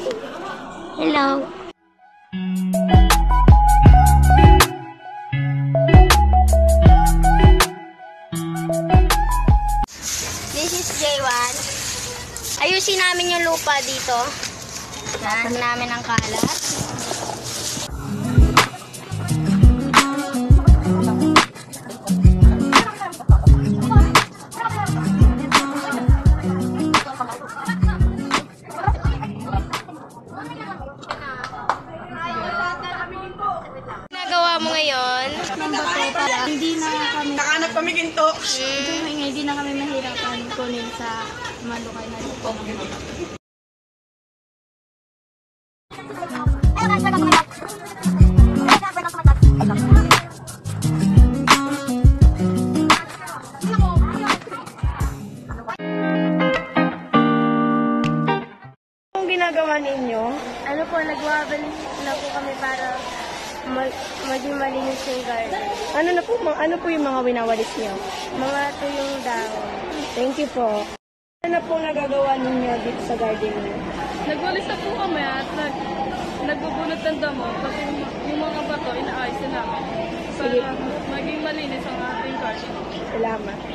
Hello. This is J1. Ayusin namin yung lupa dito. Tapos namin ang kalat. Ginagawa mo ngayon? Hindi na kami Nakahanap kami ginto. hindi na kami mahirapan kunin sa malukay na lupa. Anong ginagawa ninyo? Ano po, nagwawalis na po kami para maging malinis yung garden. Ano po yung mga winawalis niyo? Mga tuyong dahon. Thank you po. Ano po nagagawa ninyo dito sa garden niyo? Nagwalis na po kami at nagbubunot ng damo. Pati yung mga bato, inaayos na namin. Para maging malinis ang ating garden. Salamat.